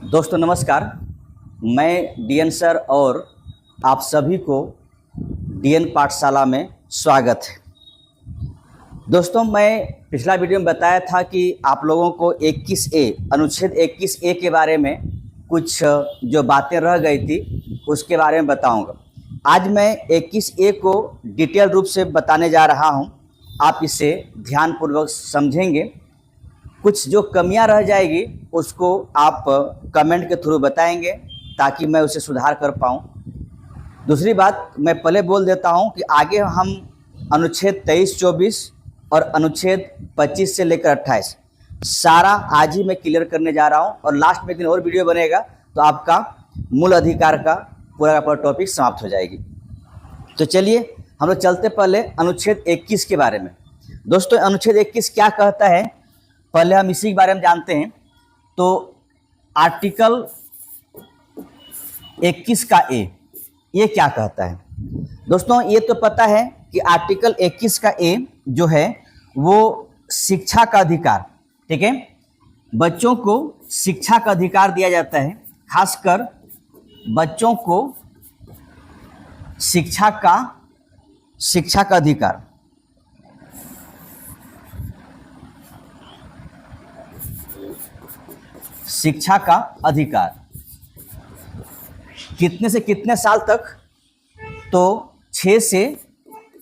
दोस्तों नमस्कार। मैं डीएन सर और आप सभी को डीएन पाठशाला में स्वागत है। दोस्तों मैं पिछला वीडियो में बताया था कि आप लोगों को 21A अनुच्छेद 21A के बारे में कुछ जो बातें रह गई थी उसके बारे में बताऊंगा। आज मैं 21A को डिटेल रूप से बताने जा रहा हूं। आप इसे ध्यानपूर्वक समझेंगे। कुछ जो कमियां रह जाएगी उसको आप कमेंट के थ्रू बताएंगे ताकि मैं उसे सुधार कर पाऊँ। दूसरी बात मैं पहले बोल देता हूं कि आगे हम अनुच्छेद 23-24 और अनुच्छेद 25 से लेकर 28 सारा आज ही मैं क्लियर करने जा रहा हूं और लास्ट में एक दिन और वीडियो बनेगा तो आपका मूल अधिकार का पूरा टॉपिक समाप्त हो जाएगी। तो चलिए हम लोग चलते पहले अनुच्छेद 21 के बारे में। दोस्तों अनुच्छेद 21 क्या कहता है, पहले हम इसी के बारे में जानते हैं। तो आर्टिकल 21 का ए ये क्या कहता है। दोस्तों ये तो पता है कि आर्टिकल 21 का ए जो है वो शिक्षा का अधिकार, ठीक है, बच्चों को शिक्षा का अधिकार दिया जाता है। खासकर बच्चों को शिक्षा का अधिकार, शिक्षा का अधिकार कितने से कितने साल तक, तो 6 से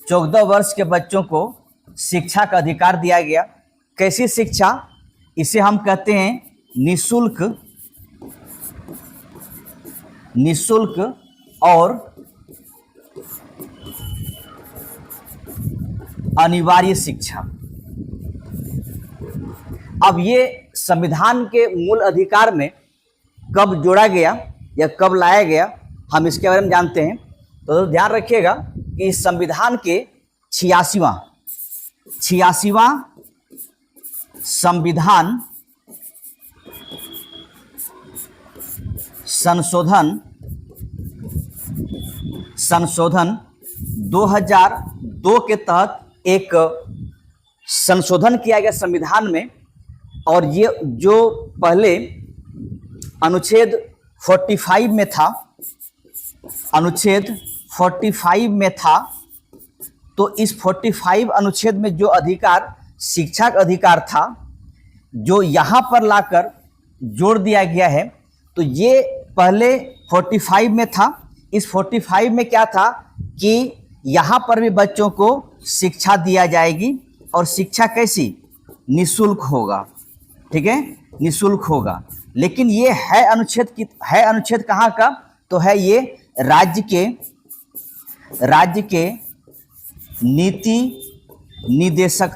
14 वर्ष के बच्चों को शिक्षा का अधिकार दिया गया। कैसी शिक्षा, इसे हम कहते हैं निःशुल्क और अनिवार्य शिक्षा। अब ये संविधान के मूल अधिकार में कब जोड़ा गया या कब लाया गया हम इसके बारे में जानते हैं। तो ध्यान रखिएगा कि संविधान के 86वां संविधान संशोधन 2002 के तहत एक संशोधन किया गया संविधान में। और ये जो पहले अनुच्छेद 45 में था, अनुच्छेद 45 में था, तो इस 45 अनुच्छेद में जो अधिकार शिक्षा का अधिकार था जो यहाँ पर लाकर जोड़ दिया गया है। तो ये पहले 45 में था। इस 45 में क्या था कि यहाँ पर भी बच्चों को शिक्षा दिया जाएगी और शिक्षा कैसी, निःशुल्क होगा, ठीक है, निःशुल्क होगा। लेकिन ये है अनुच्छेद कहाँ का, तो है ये राज्य के नीति निदेशक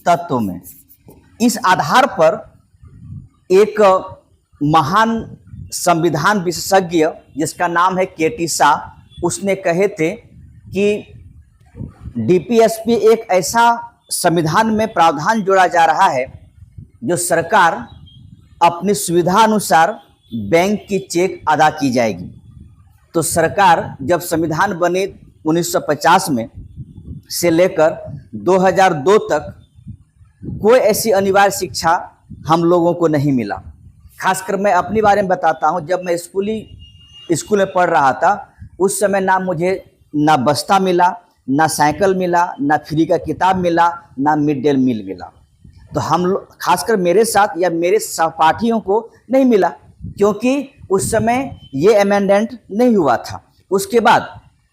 तत्व में। इस आधार पर एक महान संविधान विशेषज्ञ जिसका नाम है केटी शाह, उसने कहे थे कि डीपीएसपी एक ऐसा संविधान में प्रावधान जोड़ा जा रहा है जो सरकार अपनी सुविधा अनुसार बैंक की चेक अदा की जाएगी। तो सरकार जब संविधान बने 1950 में से लेकर 2002 तक कोई ऐसी अनिवार्य शिक्षा हम लोगों को नहीं मिला। खासकर मैं अपने बारे में बताता हूं, जब मैं स्कूल में पढ़ रहा था उस समय ना मुझे ना बस्ता मिला, ना साइकिल मिला, ना फ्री का किताब मिला, ना मिड डे मील मिला। तो हम लोग खासकर मेरे साथ या मेरे सहपाठियों को नहीं मिला क्योंकि उस समय ये अमेंडमेंट नहीं हुआ था। उसके बाद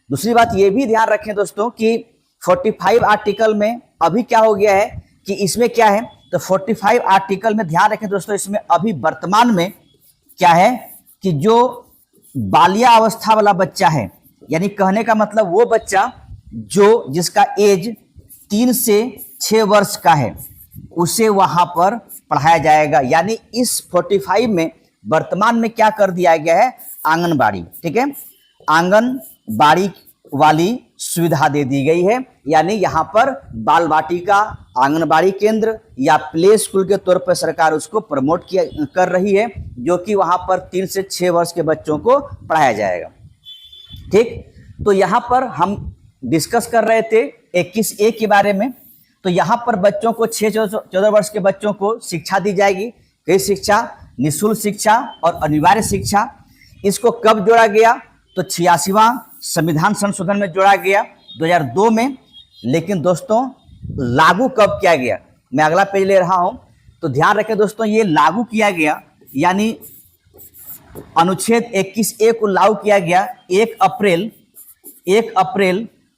दूसरी बात ये भी ध्यान रखें दोस्तों कि 45 आर्टिकल में अभी क्या हो गया है कि इसमें क्या है, तो 45 आर्टिकल में ध्यान रखें दोस्तों, इसमें अभी वर्तमान में क्या है कि जो बालिया अवस्था वाला बच्चा है, यानी कहने का मतलब वो बच्चा जिसका एज 3 से 6 वर्ष का है, उसे वहां पर पढ़ाया जाएगा। यानी इस 45 में वर्तमान में क्या कर दिया गया है, आंगनबाड़ी, ठीक है, आंगनबाड़ी वाली सुविधा दे दी गई है। यानी यहाँ पर बाल वाटिका, आंगनबाड़ी केंद्र या प्ले स्कूल के तौर पर सरकार उसको प्रमोट कर रही है, जो कि वहां पर 3 से 6 वर्ष के बच्चों को पढ़ाया जाएगा। ठीक, तो यहाँ पर हम डिस्कस कर रहे थे 21A के बारे में। तो यहाँ पर बच्चों को 6-14 वर्ष के बच्चों को शिक्षा दी जाएगी। कई शिक्षा, निःशुल्क शिक्षा और अनिवार्य शिक्षा। इसको कब जोड़ा गया? तो 86वां संविधान संशोधन में जोड़ा गया 2002 में। लेकिन दोस्तों लागू कब किया गया? मैं अगला पेज ले रहा हूं, तो ध्यान रखें दोस्तों, ये लागू किया गया यानी अनुच्छेद 21A को लागू किया गया 1 अप्रैल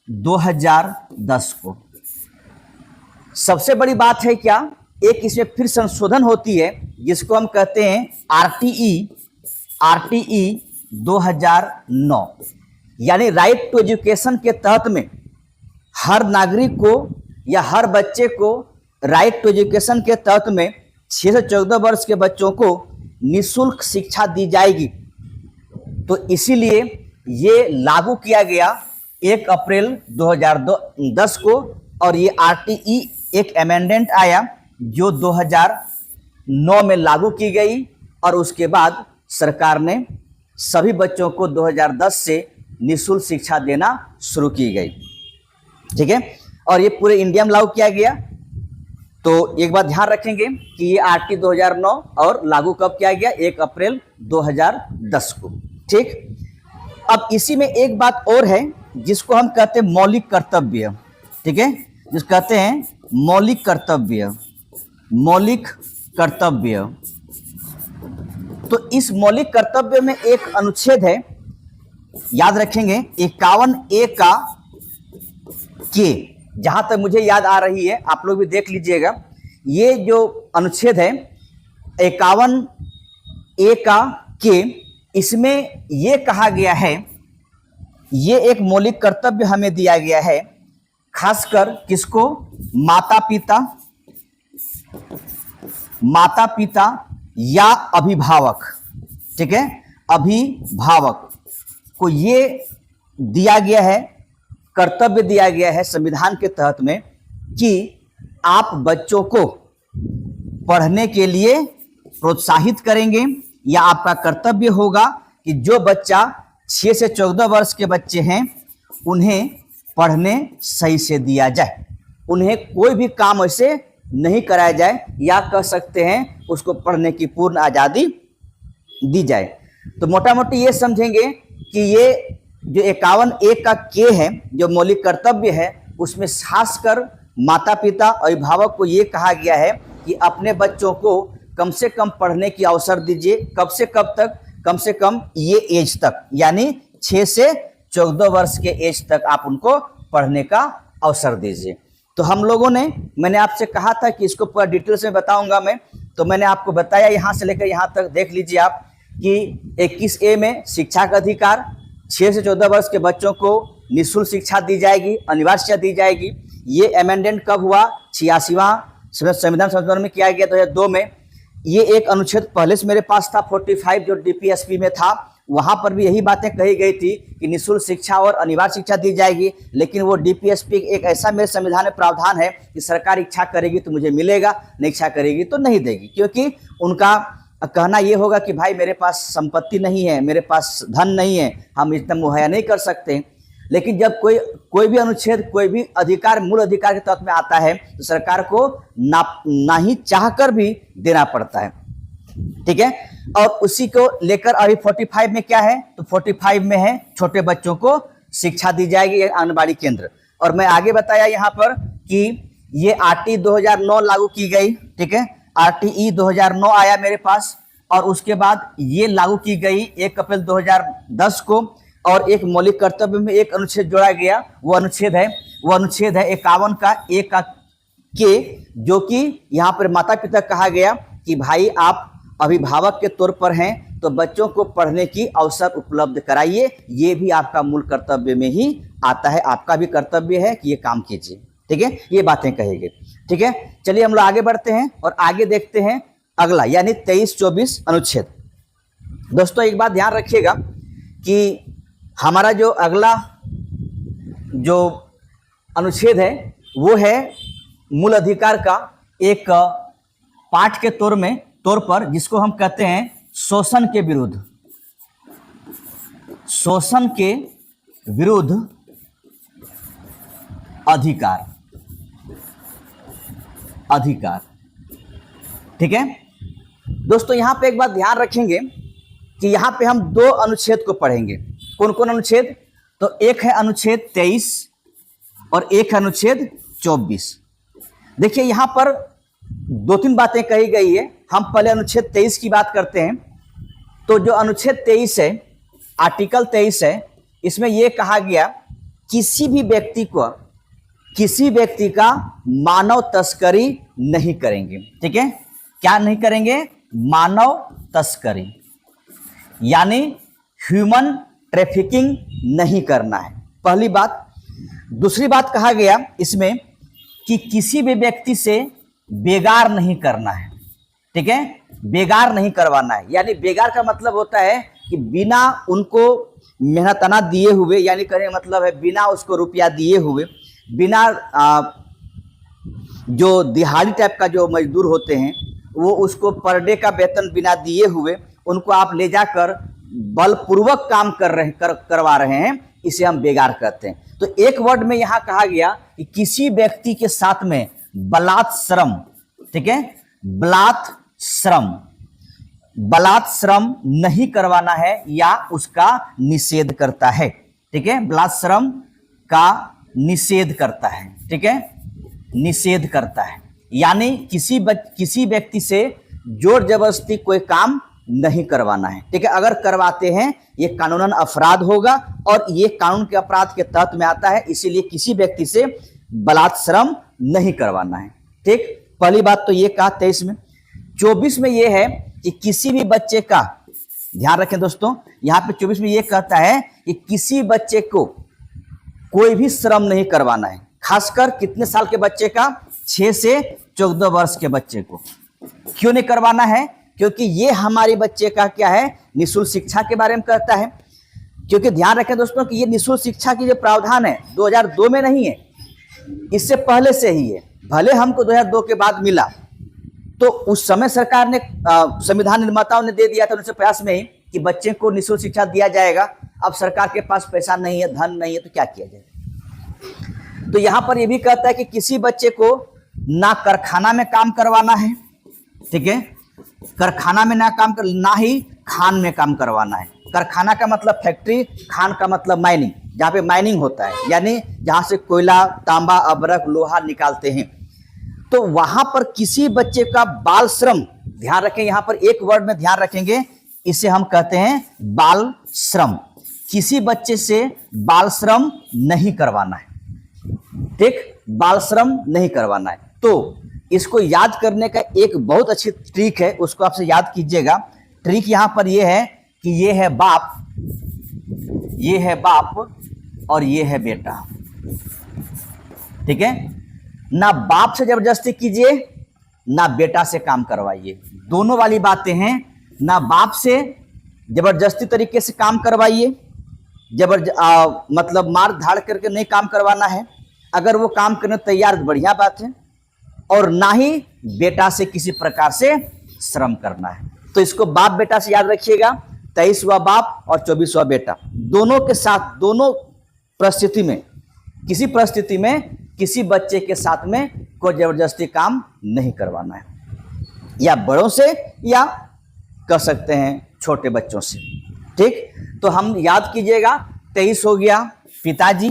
2010 को। सबसे बड़ी बात है क्या, एक इसमें फिर संशोधन होती है जिसको हम कहते हैं आरटीई 2009, यानी राइट टू एजुकेशन के तहत में हर नागरिक को या हर बच्चे को राइट टू एजुकेशन के तहत में 6 से 14 वर्ष के बच्चों को निःशुल्क शिक्षा दी जाएगी। तो इसीलिए ये लागू किया गया 1 अप्रैल 2010 को। और ये आरटीई एक अमेंडमेंट आया जो 2009 में लागू की गई और उसके बाद सरकार ने सभी बच्चों को 2010 से निःशुल्क शिक्षा देना शुरू की गई। ठीक है, और ये पूरे इंडिया में लागू किया गया। तो एक बात ध्यान रखेंगे कि ये आरटी 2009 और लागू कब किया गया? 1 अप्रैल 2010 को। ठीक, अब इसी में एक बात और है जिसको हम कहते हैं मौलिक कर्तव्य। ठीक है, जिसको कहते हैं मौलिक कर्तव्य। तो इस मौलिक कर्तव्य में एक अनुच्छेद है, याद रखेंगे 51A का के, जहां तक मुझे याद आ रही है, आप लोग भी देख लीजिएगा। ये जो अनुच्छेद है 51A का के, इसमें ये कहा गया है, ये एक मौलिक कर्तव्य हमें दिया गया है, खासकर किसको? माता पिता या अभिभावक। ठीक है, अभिभावक को ये दिया गया है, कर्तव्य दिया गया है संविधान के तहत में कि आप बच्चों को पढ़ने के लिए प्रोत्साहित करेंगे, या आपका कर्तव्य होगा कि जो बच्चा 6 से 14 वर्ष के बच्चे हैं उन्हें पढ़ने सही से दिया जाए, उन्हें कोई भी काम ऐसे नहीं कराया जाए, या कह सकते हैं उसको पढ़ने की पूर्ण आज़ादी दी जाए। तो मोटा मोटी ये समझेंगे कि ये जो 51A का के है, जो मौलिक कर्तव्य है, उसमें खासकर माता पिता अभिभावक को ये कहा गया है कि अपने बच्चों को कम से कम पढ़ने की अवसर दीजिए। कब से कब तक? कम से कम ये एज तक, यानी 6 से 14 वर्ष के एज तक आप उनको पढ़ने का अवसर दीजिए। तो हम लोगों ने, मैंने आपसे कहा था कि इसको पूरा डिटेल्स में बताऊंगा मैं, तो मैंने आपको बताया यहाँ से लेकर यहाँ तक। देख लीजिए आप कि 21A में शिक्षा का अधिकार, 6 से 14 वर्ष के बच्चों को निःशुल्क शिक्षा दी जाएगी, अनिवार्य शिक्षा दी जाएगी। ये अमेंडमेंट कब हुआ? 86वां संविधान संशोधन में किया गया 2002 में। ये एक अनुच्छेद पहले से मेरे पास था 45 जो DPSP में था, वहां पर भी यही बातें कही गई थी कि निःशुल्क शिक्षा और अनिवार्य शिक्षा दी जाएगी। लेकिन वो DPSP एक ऐसा मेरे संविधान में प्रावधान है कि सरकार इच्छा करेगी तो मुझे मिलेगा, नहीं इच्छा करेगी तो नहीं देगी, क्योंकि उनका कहना ये होगा कि भाई मेरे पास संपत्ति नहीं है, मेरे पास धन नहीं है, हम इतना मुहैया नहीं कर सकते। लेकिन जब कोई भी अनुच्छेद, कोई भी अधिकार मूल अधिकार के तहत में आता है तो सरकार को ना ही चाहकर भी देना पड़ता है। ठीक है, और उसी को लेकर अभी 45 में क्या है? तो 45 में है छोटे बच्चों को शिक्षा दी जाएगी, आंगनबाड़ी केंद्र। और मैं आगे बताया यहाँ पर कि ये आरटी 2009 लागू की गई। ठीक है, आरटीई 2009 आया मेरे पास, और उसके बाद ये लागू की गई 1 अप्रैल 2010 को। और एक मौलिक कर्तव्य में एक अनुच्छेद जोड़ा गया, वो अनुच्छेद है 51 का A का के, जो कि यहाँ पर माता पिता कहा गया कि भाई आप अभिभावक के तौर पर हैं तो बच्चों को पढ़ने की अवसर उपलब्ध कराइए। ये भी आपका मूल कर्तव्य में ही आता है, आपका भी कर्तव्य है कि ये काम कीजिए। ठीक है, ये बातें कहेंगे। ठीक है, चलिए हम लोग आगे बढ़ते हैं और आगे देखते हैं अगला, यानी 23-24 अनुच्छेद। दोस्तों एक बात ध्यान रखिएगा कि हमारा जो अगला जो अनुच्छेद है वो है मूल अधिकार का एक पाठ के तौर पर, जिसको हम कहते हैं शोषण के विरुद्ध अधिकार। अधिकार। ठीक है दोस्तों, यहां पे एक बात ध्यान रखेंगे कि यहां पे हम दो अनुच्छेद को पढ़ेंगे। कौन कौन अनुच्छेद? तो एक है अनुच्छेद 23 और एक है अनुच्छेद 24। देखिए यहां पर दो तीन बातें कही गई है। हम पहले अनुच्छेद 23 की बात करते हैं। तो जो अनुच्छेद 23 है, आर्टिकल 23 है, इसमें यह कहा गया किसी भी व्यक्ति को, किसी व्यक्ति का मानव तस्करी नहीं करेंगे। ठीक है, क्या नहीं करेंगे? मानव तस्करी, यानी ह्यूमन ट्रैफिकिंग नहीं करना है, पहली बात। दूसरी बात कहा गया इसमें कि किसी भी व्यक्ति से बेगार नहीं करना है। ठीक है, बेगार नहीं करवाना है, यानी बेगार का मतलब होता है कि बिना उनको मेहनताना दिए हुए, यानी कहने का मतलब है बिना उसको रुपया दिए हुए, बिना जो दिहाड़ी टाइप का जो मजदूर होते हैं वो उसको पर डे का वेतन बिना दिए हुए उनको आप ले जाकर बलपूर्वक काम करवा रहे हैं, इसे हम बेगार कहते हैं। तो एक वर्ड में यहाँ कहा गया कि किसी व्यक्ति के साथ में बलात्श्रम, ठीक है, बलात्श्रम नहीं करवाना है या उसका निषेध करता है। ठीक है, बलात्श्रम का निषेध करता है। ठीक है, निषेध करता है, यानी किसी व्यक्ति से जोर जबरदस्ती कोई काम नहीं करवाना है। ठीक है, अगर करवाते हैं ये कानूनन अपराध होगा और ये कानून के अपराध के तहत में आता है, इसीलिए किसी व्यक्ति से बलात्श्रम नहीं करवाना है। ठीक, पहली बात तो ये कहा 23 में। 24 में ये है कि किसी भी बच्चे का, ध्यान रखें दोस्तों, यहाँ पे 24 में ये कहता है कि किसी बच्चे को कोई भी श्रम नहीं करवाना है, खासकर कितने साल के बच्चे का? 6 से 14 वर्ष के बच्चे को। क्यों नहीं करवाना है? क्योंकि ये हमारे बच्चे का क्या है? निःशुल्क शिक्षा के बारे में कहता है। क्योंकि ध्यान रखें दोस्तों कि ये निःशुल्क शिक्षा की जो प्रावधान है 2002 में नहीं है, इससे पहले से ही है। भले हमको 2002 के बाद मिला, तो उस समय सरकार ने, संविधान निर्माताओं ने दे दिया था 1950 में ही कि बच्चे को निःशुल्क शिक्षा दिया जाएगा। अब सरकार के पास पैसा नहीं है, धन नहीं है, तो क्या किया जाए? तो यहाँ पर यह भी कहता है कि किसी बच्चे को ना कारखाना में काम करवाना है, ठीक है, कारखाना में ना काम कर, ना ही खान में काम करवाना है। कारखाना का मतलब फैक्ट्री, खान का मतलब माइनिंग, जहाँ पे माइनिंग होता है, यानी जहाँ से कोयला, तांबा, अबरक, लोहा निकालते हैं। तो वहां पर किसी बच्चे का बाल श्रम, ध्यान रखें, यहां पर एक वर्ड में ध्यान रखेंगे, इसे हम कहते हैं बाल श्रम। किसी बच्चे से बाल श्रम नहीं करवाना है। ठीक, बाल श्रम नहीं करवाना है। तो इसको याद करने का एक बहुत अच्छी ट्रिक है, उसको आपसे याद कीजिएगा। ट्रिक यहां पर यह है कि ये है बाप, ये है बाप और ये है बेटा। ठीक है, ना बाप से जबरदस्ती कीजिए, ना बेटा से काम करवाइए, दोनों वाली बातें हैं। ना बाप से जबरदस्ती तरीके से काम करवाइए, मतलब मार धाड़ करके नहीं काम करवाना है। अगर वो काम करने तैयार तो बढ़िया बात है, और ना ही बेटा से किसी प्रकार से श्रम करना है। तो इसको बाप बेटा से याद रखिएगा, 23वां बाप और 24वां बेटा, दोनों के साथ, दोनों परिस्थिति में, किसी परिस्थिति में किसी बच्चे के साथ में कोई जबरदस्ती काम नहीं करवाना है, या बड़ों से या कह सकते हैं छोटे बच्चों से। ठीक, तो हम याद कीजिएगा, 23 हो गया पिताजी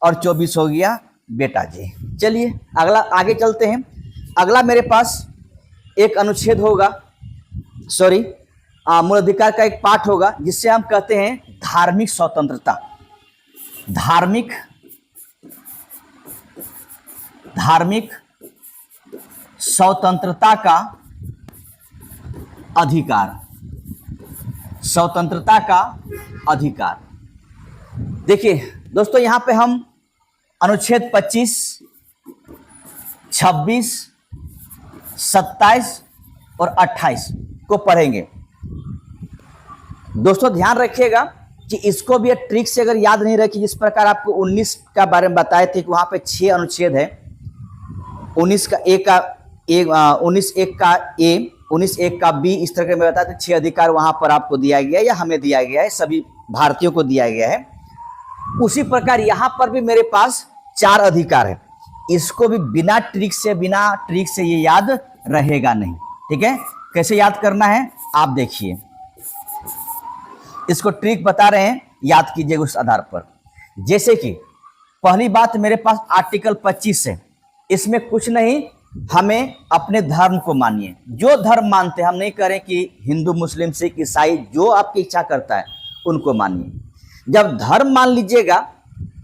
और 24 हो गया बेटा जी। चलिए अगला आगे चलते हैं। अगला मेरे पास एक अनुच्छेद होगा, सॉरी, मूल अधिकार का एक पाठ होगा, जिससे हम कहते हैं धार्मिक स्वतंत्रता। धार्मिक स्वतंत्रता का अधिकार, स्वतंत्रता का अधिकार। देखिए दोस्तों, यहां पे हम अनुच्छेद 25, 26, 27 और 28 को पढ़ेंगे। दोस्तों ध्यान रखिएगा कि इसको भी एक ट्रिक से अगर याद नहीं रखी, जिस प्रकार आपको 19 का बारे में बताए थे कि वहां पे 6 अनुच्छेद है, 19 का ए का ए, 19(1) का ए, 19(1) का बी, इस तरह के मैं बताते 6 अधिकार वहां पर आपको दिया गया है, या हमें दिया गया है, सभी भारतीयों को दिया गया है। उसी प्रकार यहां पर भी मेरे पास 4 अधिकार है। इसको भी बिना ट्रिक से ये याद रहेगा नहीं। ठीक है, कैसे याद करना है आप देखिए, इसको ट्रिक बता रहे हैं, याद कीजिएगा उस आधार पर। जैसे कि पहली बात, मेरे पास आर्टिकल 25 है, इसमें कुछ नहीं, हमें अपने धर्म को मानिए, जो धर्म मानते हैं, हम नहीं करें कि हिंदू मुस्लिम सिख ईसाई, जो आपकी इच्छा करता है उनको मानिए। जब धर्म मान लीजिएगा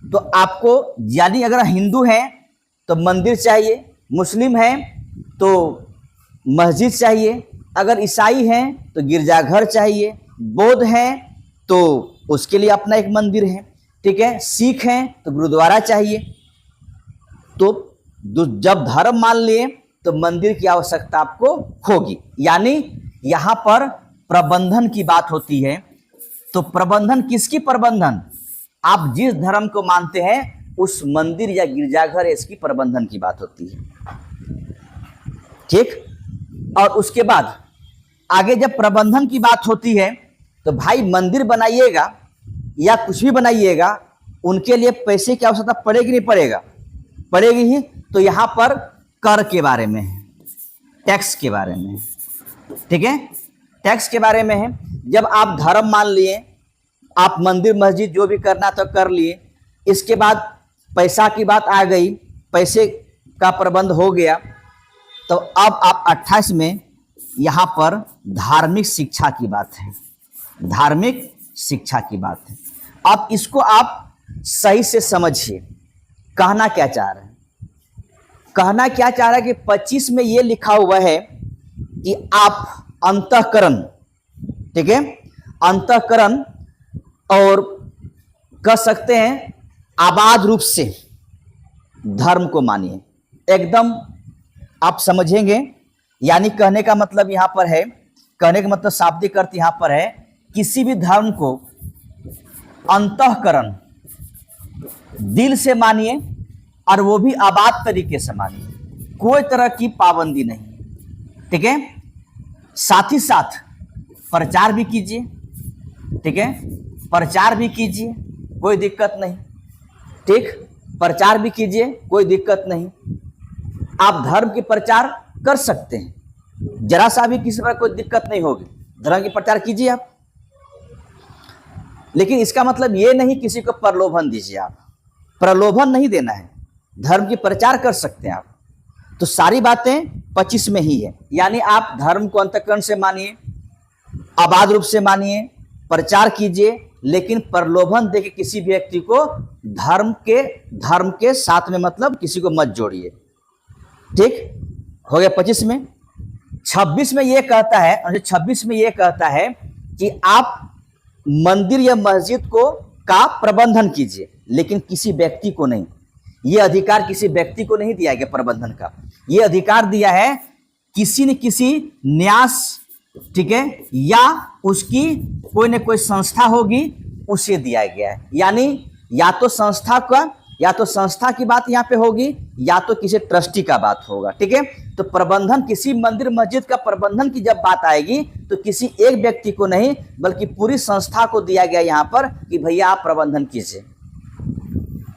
तो आपको, यानी अगर हिंदू हैं तो मंदिर चाहिए, मुस्लिम हैं तो मस्जिद चाहिए, अगर ईसाई हैं तो गिरजाघर चाहिए, बौद्ध हैं तो उसके लिए अपना एक मंदिर है, ठीक है, सिख हैं तो गुरुद्वारा चाहिए। तो जब धर्म मान लिए तो मंदिर की आवश्यकता आपको होगी। यानी यहाँ पर प्रबंधन की बात होती है। तो प्रबंधन किसकी प्रबंधन? आप जिस धर्म को मानते हैं उस मंदिर या गिरजाघर, इसकी प्रबंधन की बात होती है। ठीक, और उसके बाद आगे जब प्रबंधन की बात होती है तो भाई मंदिर बनाइएगा या कुछ भी बनाइएगा, उनके लिए पैसे की आवश्यकता पड़ेगी नहीं पड़ेगा? पड़ेगी ही। तो यहाँ पर कर के बारे में है, टैक्स के बारे में है। ठीक है, टैक्स के बारे में है। जब आप धर्म मान लिए, आप मंदिर मस्जिद जो भी करना तो कर लिए, इसके बाद पैसा की बात आ गई, पैसे का प्रबंध हो गया, तो अब आप 28 में यहाँ पर धार्मिक शिक्षा की बात है, धार्मिक शिक्षा की बात है। अब इसको आप सही से समझिए, कहना क्या चाह रहे हैं। कहना क्या चाह रहा है कि 25 में ये लिखा हुआ है कि आप अंतःकरण, ठीक है, अंतःकरण और कह सकते हैं आबाद रूप से धर्म को मानिए। एकदम आप समझेंगे, यानी कहने का मतलब यहाँ पर है, कहने का मतलब शाब्दिक अर्थ यहाँ पर है, किसी भी धर्म को अंतःकरण दिल से मानिए और वो भी आबाद तरीके से मानिए, कोई तरह की पाबंदी नहीं। ठीक है, साथ ही साथ प्रचार भी कीजिए, ठीक है, प्रचार भी कीजिए, कोई दिक्कत नहीं। ठीक, प्रचार भी कीजिए, कोई दिक्कत नहीं। आप धर्म की प्रचार कर सकते हैं, जरा सा भी किसी पर कोई दिक्कत नहीं होगी, धर्म की प्रचार कीजिए आप। लेकिन इसका मतलब ये नहीं किसी को प्रलोभन दीजिए, आप प्रलोभन नहीं देना है, धर्म की प्रचार कर सकते हैं आप। तो सारी बातें 25 में ही है। यानी आप धर्म को अंतःकरण से मानिए, आबाद रूप से मानिए, प्रचार कीजिए, लेकिन प्रलोभन देके किसी भी व्यक्ति को धर्म के साथ में मतलब किसी को मत जोड़िए। ठीक हो गया 25 में। 26 में ये कहता है, और 26 में ये कहता है कि आप मंदिर या मस्जिद को का प्रबंधन कीजिए, लेकिन किसी व्यक्ति को नहीं। ये अधिकार किसी व्यक्ति को नहीं दिया गया प्रबंधन का, ये अधिकार दिया है किसी न किसी न्यास, ठीक है, या उसकी कोई न कोई संस्था होगी, उसे दिया गया है। यानी या तो संस्था की बात यहाँ पे होगी, या तो किसी ट्रस्टी का बात होगा। ठीक है, तो प्रबंधन, किसी मंदिर मस्जिद का प्रबंधन की जब बात आएगी तो किसी एक व्यक्ति को नहीं बल्कि पूरी संस्था को दिया गया यहाँ पर कि भैया आप प्रबंधन कीजिए।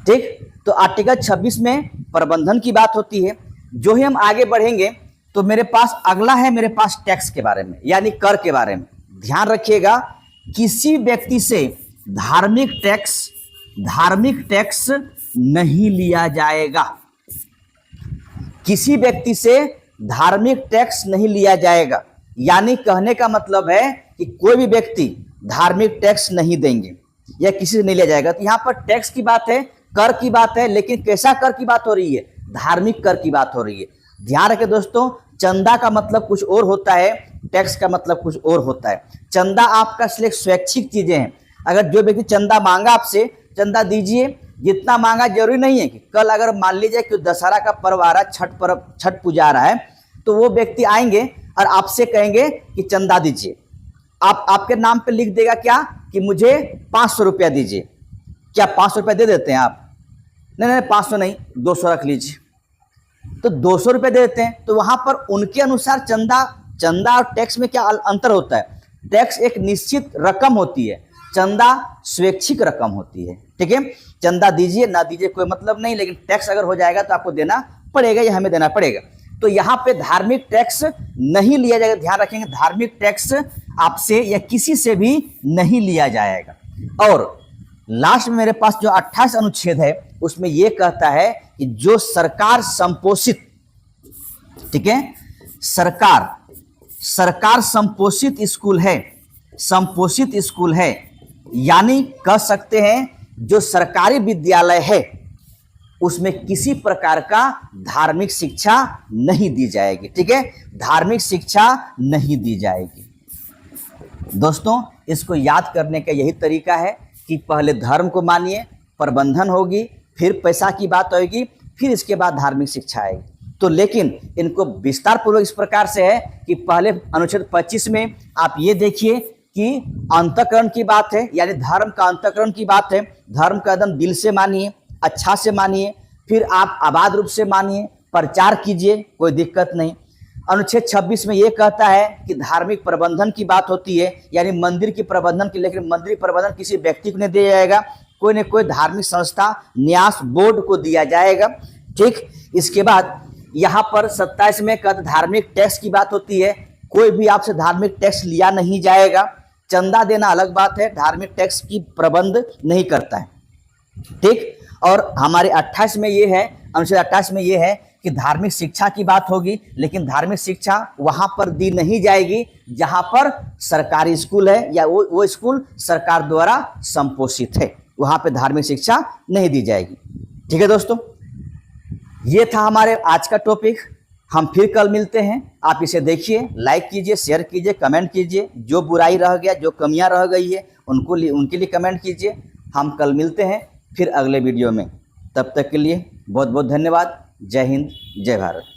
ठीक, तो आर्टिकल 26 में प्रबंधन की बात होती है। जो ही हम आगे बढ़ेंगे तो मेरे पास अगला है, मेरे पास टैक्स के बारे में, यानी कर के बारे में। ध्यान रखिएगा, किसी व्यक्ति से धार्मिक टैक्स नहीं लिया जाएगा, किसी व्यक्ति से धार्मिक टैक्स नहीं लिया जाएगा। यानी कहने का मतलब है कि कोई भी व्यक्ति धार्मिक टैक्स नहीं देंगे या किसी से नहीं लिया जाएगा। तो यहाँ पर टैक्स की बात है, कर की बात है, लेकिन कैसा कर की बात हो रही है? धार्मिक कर की बात हो रही है। ध्यान रखें दोस्तों, चंदा का मतलब कुछ और होता है, टैक्स का मतलब कुछ और होता है। चंदा आपका सिर्फ स्वैच्छिक चीजें हैं। अगर जो व्यक्ति चंदा मांगा आपसे, चंदा दीजिए, जितना मांगा जरूरी नहीं है कि कल अगर मान लीजिए कि दशहरा का पर्व आ रहा है, छठ पूजा आ रहा है, तो वो व्यक्ति आएंगे और आपसे कहेंगे कि चंदा दीजिए। आपके नाम पे लिख देगा क्या कि मुझे 500 रुपया दीजिए। क्या 500 रुपया दे देते हैं आप? नहीं, 500 नहीं, 200 रख लीजिए। तो 200 रुपये दे देते हैं। तो वहां पर उनके अनुसार चंदा और टैक्स में क्या अंतर होता है? टैक्स एक निश्चित रकम होती है, चंदा स्वैच्छिक रकम होती है, ठीक है। चंदा दीजिए ना दीजिए कोई मतलब नहीं, लेकिन टैक्स अगर हो जाएगा तो आपको देना पड़ेगा, या हमें देना पड़ेगा। तो यहाँ पे धार्मिक टैक्स नहीं लिया जाएगा, ध्यान रखेंगे, धार्मिक टैक्स आपसे या किसी से भी नहीं लिया जाएगा। और लास्ट में मेरे पास जो 28 अनुच्छेद है उसमें यह कहता है कि जो सरकार संपोषित, ठीक है, सरकार संपोषित स्कूल है, संपोषित स्कूल है, यानी कह सकते हैं जो सरकारी विद्यालय है उसमें किसी प्रकार का धार्मिक शिक्षा नहीं दी जाएगी, ठीक है, धार्मिक शिक्षा नहीं दी जाएगी। दोस्तों, इसको याद करने का यही तरीका है कि पहले धर्म को मानिए, प्रबंधन होगी, फिर पैसा की बात होगी, फिर इसके बाद धार्मिक शिक्षा आएगी। तो लेकिन इनको विस्तार पूर्वक इस प्रकार से है कि पहले अनुच्छेद 25 में आप ये देखिए कि अंतःकरण की बात है, यानी धर्म का अंतःकरण की बात है। धर्म का एकदम दिल से मानिए, अच्छा से मानिए, फिर आप आबाद रूप से मानिए, प्रचार कीजिए, कोई दिक्कत नहीं। अनुच्छेद 26 में यह कहता है कि धार्मिक प्रबंधन की बात होती है, यानी मंदिर की प्रबंधन की, लेकिन मंदिर प्रबंधन किसी व्यक्ति को नहीं दिया जाएगा, कोई न कोई धार्मिक संस्था, न्यास बोर्ड को दिया जाएगा, ठीक। इसके बाद यहाँ पर 27 में कहते धार्मिक टैक्स की बात होती है, कोई भी आपसे धार्मिक टैक्स लिया नहीं जाएगा। चंदा देना अलग बात है, धार्मिक टैक्स की प्रबंध नहीं करता है, ठीक। और हमारे 28 में ये है, अनुच्छेद 28 में ये है कि धार्मिक शिक्षा की बात होगी, लेकिन धार्मिक शिक्षा वहां पर दी नहीं जाएगी जहां पर सरकारी स्कूल है या वो स्कूल सरकार द्वारा संपोषित है, वहां पे धार्मिक शिक्षा नहीं दी जाएगी, ठीक है दोस्तों। ये था हमारे आज का टॉपिक। हम फिर कल मिलते हैं। आप इसे देखिए, लाइक कीजिए, शेयर कीजिए, कमेंट कीजिए, जो बुराई रह गया, जो कमियां रह गई है उनके लिए कमेंट कीजिए। हम कल मिलते हैं फिर अगले वीडियो में। तब तक के लिए बहुत बहुत धन्यवाद। जय हिंद, जय भारत।